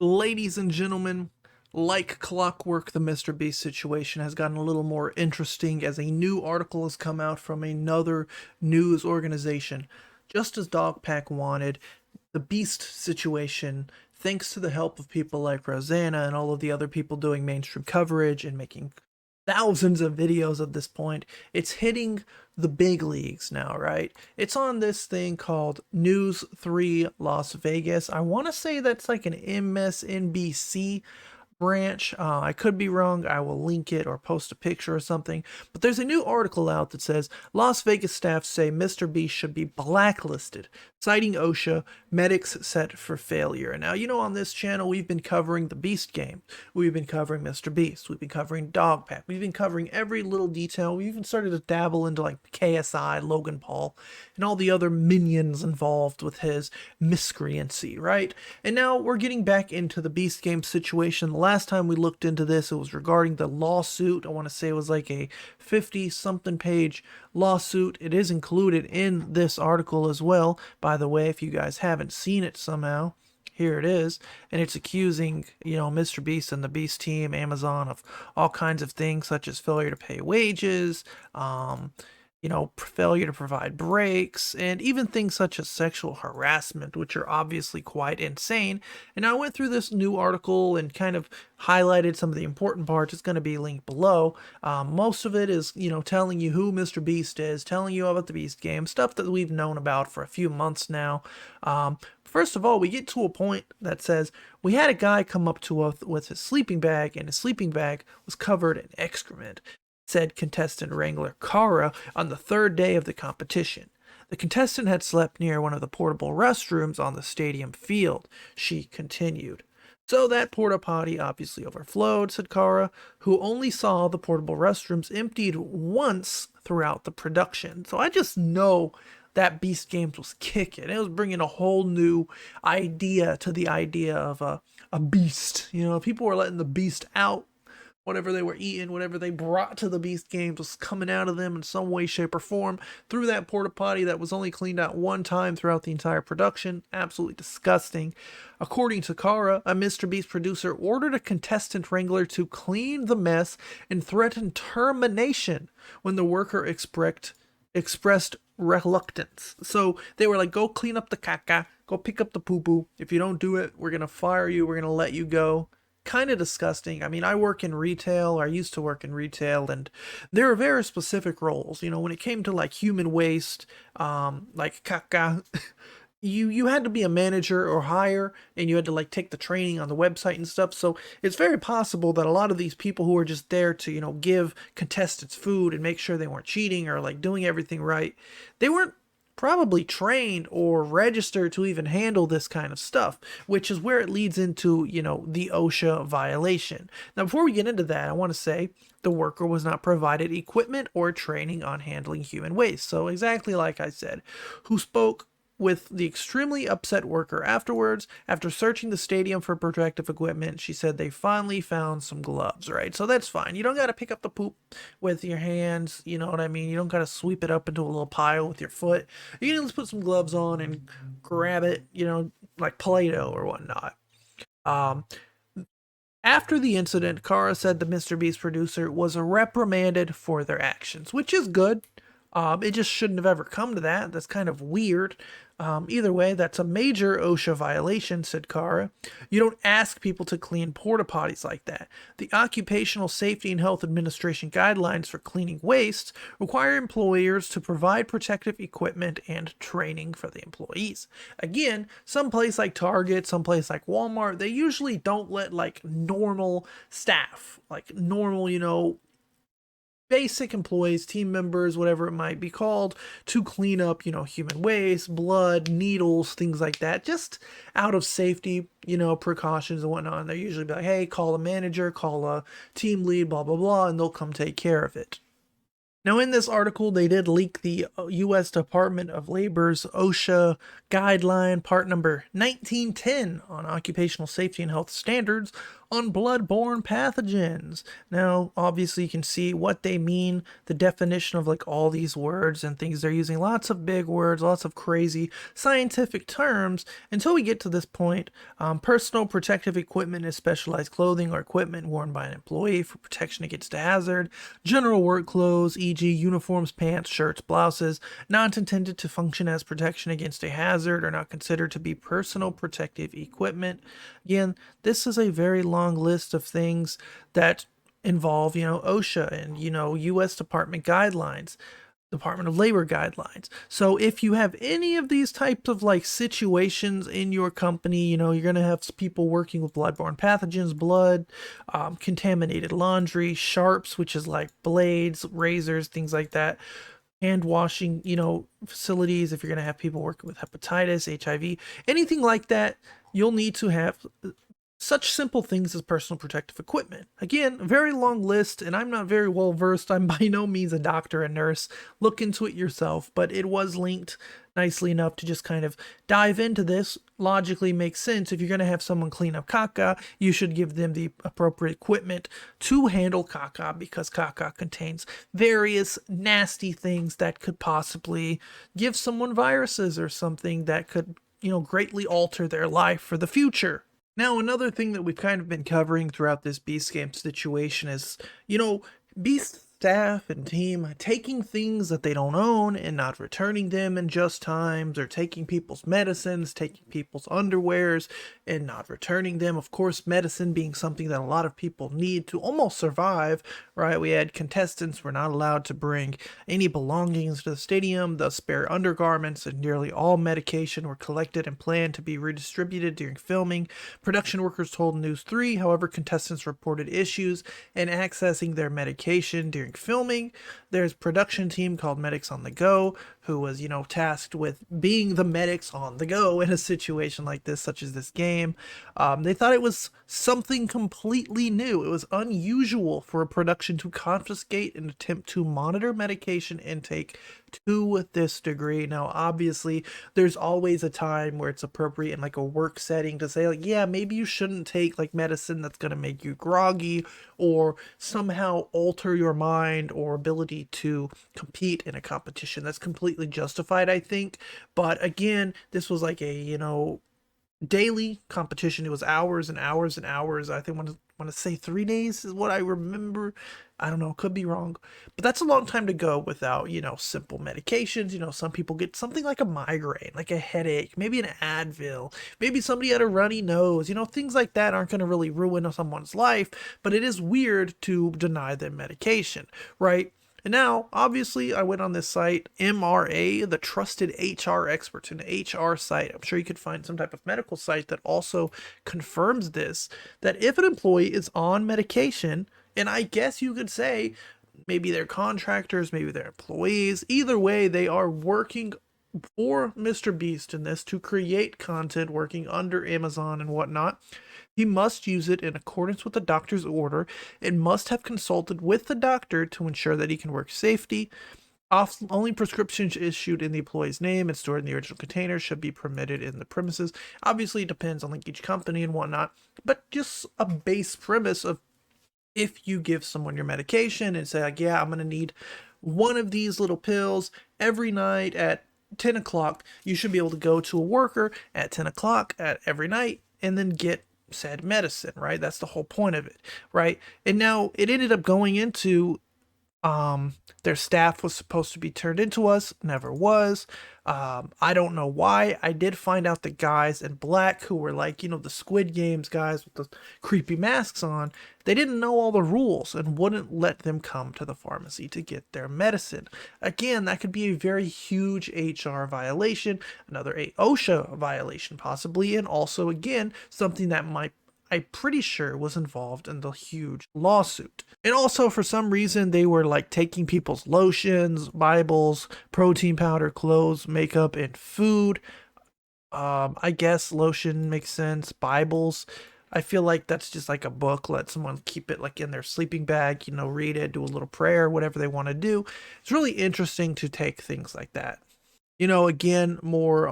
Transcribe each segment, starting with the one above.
Ladies and gentlemen, like clockwork, the MrBeast situation has gotten a little more interesting as a new article has come out from another news organization. Just as Dogpack wanted, the Beast situation, thanks to the help of people like Rosanna and all of the other people doing mainstream coverage and making thousands of videos at this point, it's hitting the big leagues now, right? It's on this thing called News 3 Las Vegas. I want to say that's like an MSNBC branch. I could be wrong. I will link it or post a picture or something. But there's a new article out that says Las Vegas staff say MrBeast should be blacklisted, citing OSHA, medics set for failure. And now, on this channel, we've been covering the Beast Games. We've been covering MrBeast. We've been covering Dogpack. We've been covering every little detail. We even started to dabble into like KSI, Logan Paul, and all the other minions involved with his miscreancy, right? And now we're getting back into the Beast Games situation. The last time we looked into this, it was regarding the lawsuit. I want to say it was like a 50-something page lawsuit. It is included in this article as well, by the way, if you guys haven't seen it somehow. Here it is, and it's accusing, MrBeast and the Beast team, Amazon, of all kinds of things, such as failure to pay wages, failure to provide breaks, and even things such as sexual harassment, which are obviously quite insane. And I went through this new article and kind of highlighted some of the important parts. It's going to be linked below. Most of it is, telling you who MrBeast is, telling you about the Beast game, stuff that we've known about for a few months now. First of all, we get to a point that says we had a guy come up to us with his sleeping bag, and his sleeping bag was covered in excrement, said contestant wrangler Kara on the third day of the competition. The contestant had slept near one of the portable restrooms on the stadium field, she continued. So that porta potty obviously overflowed, said Kara, who only saw the portable restrooms emptied once throughout the production. So I just know that Beast Games was kicking. It was bringing a whole new idea to the idea of a beast. People were letting the beast out. Whatever they were eating, whatever they brought to the Beast Games was coming out of them in some way, shape, or form through that porta potty that was only cleaned out one time throughout the entire production. Absolutely disgusting. According to Kara, a MrBeast producer ordered a contestant wrangler to clean the mess and threatened termination when the worker expressed reluctance. So they were like, go clean up the caca, go pick up the poo-poo. If you don't do it, we're going to fire you, we're going to let you go. Kind of disgusting. I mean, I work in retail, or I used to work in retail, and there are very specific roles. When it came to like human waste, like caca, you had to be a manager or higher, and you had to like take the training on the website and stuff. So it's very possible that a lot of these people who are just there to, give contestants food and make sure they weren't cheating or like doing everything right, they weren't probably trained or registered to even handle this kind of stuff, which is where it leads into, the OSHA violation. Now, before we get into that, I want to say the worker was not provided equipment or training on handling human waste. So exactly like I said, who spoke with the extremely upset worker afterwards. After searching the stadium for protective equipment, she said they finally found some gloves, right? So that's fine. You don't got to pick up the poop with your hands, you know what I mean? You don't got to sweep it up into a little pile with your foot. You can just put some gloves on and grab it, like Play-Doh or whatnot. After the incident, Kara said the MrBeast producer was reprimanded for their actions, which is good. It just shouldn't have ever come to that. That's kind of weird. Either way, that's a major OSHA violation, said Kara. You don't ask people to clean porta potties like that. The Occupational Safety and Health Administration guidelines for cleaning waste require employers to provide protective equipment and training for the employees. Again, someplace like Target, someplace like Walmart, they usually don't let like normal staff, like normal, basic employees, team members, whatever it might be called, to clean up, human waste, blood, needles, things like that, just out of safety, precautions and whatnot. And they're usually be like, hey, call a manager, call a team lead, blah, blah, blah, and they'll come take care of it. Now, in this article, they did leak the U.S. Department of Labor's OSHA guideline, part number 1910 on occupational safety and health standards on bloodborne pathogens. Now, obviously, you can see what they mean, the definition of like all these words and things they're using. Lots of big words, lots of crazy scientific terms. Until we get to this point, personal protective equipment is specialized clothing or equipment worn by an employee for protection against a hazard. General work clothes, e.g., uniforms, pants, shirts, blouses, not intended to function as protection against a hazard, are not considered to be personal protective equipment. Again, this is a very long list of things that involve, OSHA and, U.S. Department guidelines. Department of Labor guidelines. So if you have any of these types of like situations in your company, you're going to have people working with bloodborne pathogens, blood, contaminated laundry, sharps, which is like blades, razors, things like that. Hand washing, facilities. If you're going to have people working with hepatitis, HIV, anything like that, you'll need to have such simple things as personal protective equipment. Again, a very long list, and I'm not very well versed. I'm by no means a doctor and nurse. Look into it yourself, but it was linked nicely enough to just kind of dive into this. Logically makes sense. If you're going to have someone clean up caca, you should give them the appropriate equipment to handle caca, because caca contains various nasty things that could possibly give someone viruses or something that could, greatly alter their life for the future. Now, another thing that we've kind of been covering throughout this Beast Game situation is, Beast staff and team taking things that they don't own and not returning them in just times, or taking people's medicines, taking people's underwears and not returning them. Of course, medicine being something that a lot of people need to almost survive, right? We had contestants were not allowed to bring any belongings to the stadium. The spare undergarments and nearly all medication were collected and planned to be redistributed during filming. Production workers told News 3, however, contestants reported issues in accessing their medication during filming. There's a production team called Medics on the Go, who was, tasked with being the medics on the go in a situation like this, such as this game. They thought it was something completely new. It was unusual for a production to confiscate and attempt to monitor medication intake to this degree. Now, obviously, there's always a time where it's appropriate in like a work setting to say, like, yeah, maybe you shouldn't take like medicine that's going to make you groggy or somehow alter your mind or ability to compete in a competition. That's completely justified, I think. But again, this was like a, daily competition. It was hours and hours and hours. I think want to say 3 days is what I remember. I don't know, could be wrong, but that's a long time to go without, simple medications. Some people get something like a migraine, like a headache, maybe an Advil, maybe somebody had a runny nose. Things like that aren't going to really ruin someone's life, but it is weird to deny them medication, right? And now, obviously, I went on this site, MRA, the trusted HR experts, an HR site. I'm sure you could find some type of medical site that also confirms this, that if an employee is on medication, and I guess you could say maybe they're contractors, maybe they're employees, either way, they are working for MrBeast in this to create content, working under Amazon and whatnot. He must use it in accordance with the doctor's order and must have consulted with the doctor to ensure that he can work safely. Only prescriptions issued in the employee's name and stored in the original container should be permitted in the premises. Obviously, it depends on like each company and whatnot, but just a base premise of if you give someone your medication and say like, yeah, I'm going to need one of these little pills every night at 10 o'clock, you should be able to go to a worker at 10 o'clock at every night and then get said medicine, right? That's the whole point of it, right? And now it ended up going into their staff was supposed to be turned into us, never was. I don't know why. I did find out the guys in black who were like, the Squid Games guys with the creepy masks on, they didn't know all the rules and wouldn't let them come to the pharmacy to get their medicine. Again, that could be a very huge HR violation, another OSHA violation possibly, and also, again, something that I'm pretty sure was involved in the huge lawsuit. And also, for some reason, they were like taking people's lotions, Bibles, protein powder, clothes, makeup, and food. I guess lotion makes sense. Bibles. I feel like that's just like a book. Let someone keep it like in their sleeping bag, read it, do a little prayer, whatever they want to do. It's really interesting to take things like that. Again, more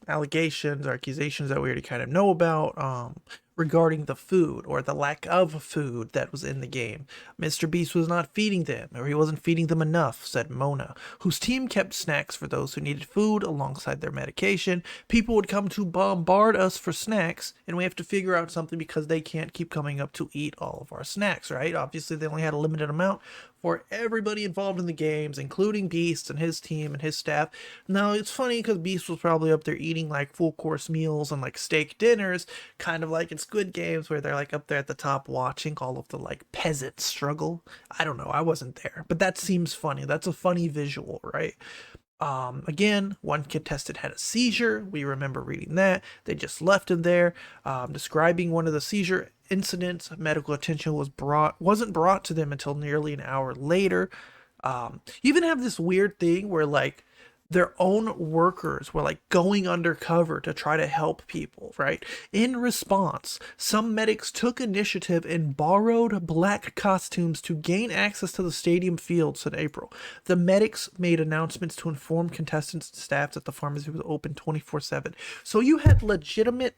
allegations or accusations that we already kind of know about regarding the food or the lack of food that was in the game. Mr. Beast was not feeding them, or he wasn't feeding them enough, said Mona, whose team kept snacks for those who needed food alongside their medication. People would come to bombard us for snacks, and we have to figure out something because they can't keep coming up to eat all of our snacks, right? Obviously, they only had a limited amount for everybody involved in the games, including Beast and his team and his staff. Now, it's funny because Beast was probably up there eating like full course meals and like steak dinners, kind of like in Squid Games where they're like up there at the top watching all of the like peasants struggle. I don't know, I wasn't there, but that seems funny. That's a funny visual, right? Again, one contestant had a seizure. We remember reading that. They just left him there. Describing one of the seizure incidents, medical attention wasn't brought to them until nearly an hour later. You even have this weird thing where like their own workers were like going undercover to try to help people, right? In response, some medics took initiative and borrowed black costumes to gain access to the stadium fields in April. The medics made announcements to inform contestants and staff that the pharmacy was open 24/7. So you had legitimate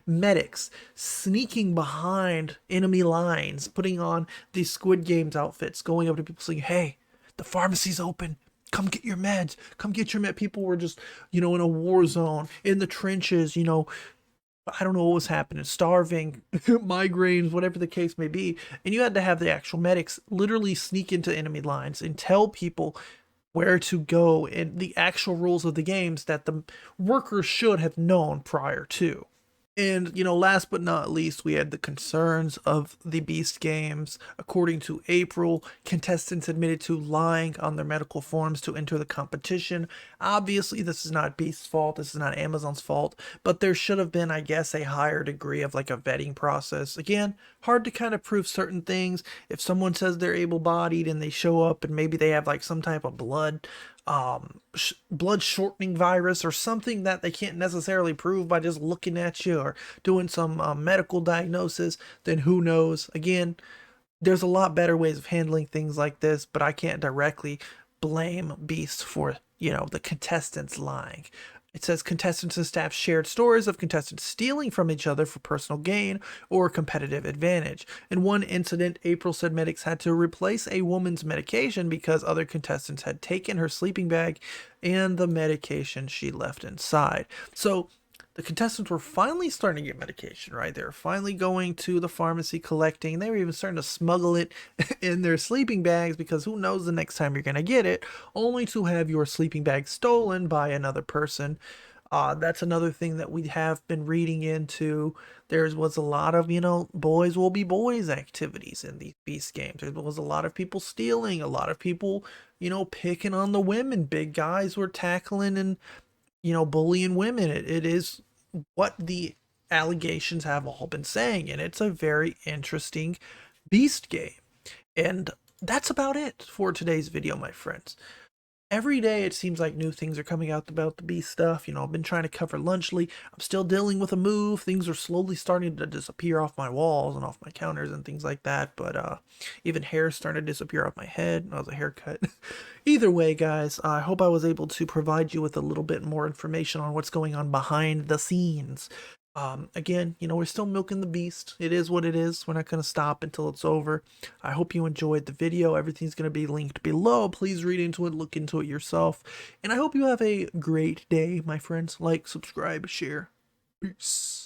medics sneaking behind enemy lines, putting on these Squid Games outfits, going up to people saying, "Hey, the pharmacy's open. Come get your meds. Come get your meds." People were just, in a war zone, in the trenches, I don't know what was happening, starving, migraines, whatever the case may be. And you had to have the actual medics literally sneak into enemy lines and tell people where to go and the actual rules of the games that the workers should have known prior to. And, last but not least, we had the concerns of the Beast Games. According to April, contestants admitted to lying on their medical forms to enter the competition. Obviously, this is not Beast's fault. This is not Amazon's fault. But there should have been, I guess, a higher degree of like a vetting process. Again, hard to kind of prove certain things. If someone says they're able-bodied and they show up and maybe they have like some type of blood shortening virus or something that they can't necessarily prove by just looking at you or doing some medical diagnosis, then who knows? Again, there's a lot better ways of handling things like this, but I can't directly blame Beast for, the contestants lying. It says contestants and staff shared stories of contestants stealing from each other for personal gain or competitive advantage. In one incident, April said medics had to replace a woman's medication because other contestants had taken her sleeping bag and the medication she left inside. So the contestants were finally starting to get medication, right? They were finally going to the pharmacy collecting. They were even starting to smuggle it in their sleeping bags because who knows the next time you're going to get it, only to have your sleeping bag stolen by another person. That's another thing that we have been reading into. There was a lot of, boys will be boys activities in these Beast Games. There was a lot of people stealing, a lot of people, picking on the women. Big guys were tackling and bullying women. It is what the allegations have all been saying, and it's a very interesting Beast game. And that's about it for today's video, my friends. Every day it seems like new things are coming out about the Beast stuff. I've been trying to cover Lunchly. I'm still dealing with a move. Things are slowly starting to disappear off my walls and off my counters and things like that. But even hair starting to disappear off my head. That was a haircut. Either way, guys, I hope I was able to provide you with a little bit more information on what's going on behind the scenes. Again, we're still milking the beast. It is what it is. We're not going to stop until it's over. I hope you enjoyed the video. Everything's going to be linked below. Please read into it, look into it yourself. And I hope you have a great day, my friends. Like, subscribe, share. Peace.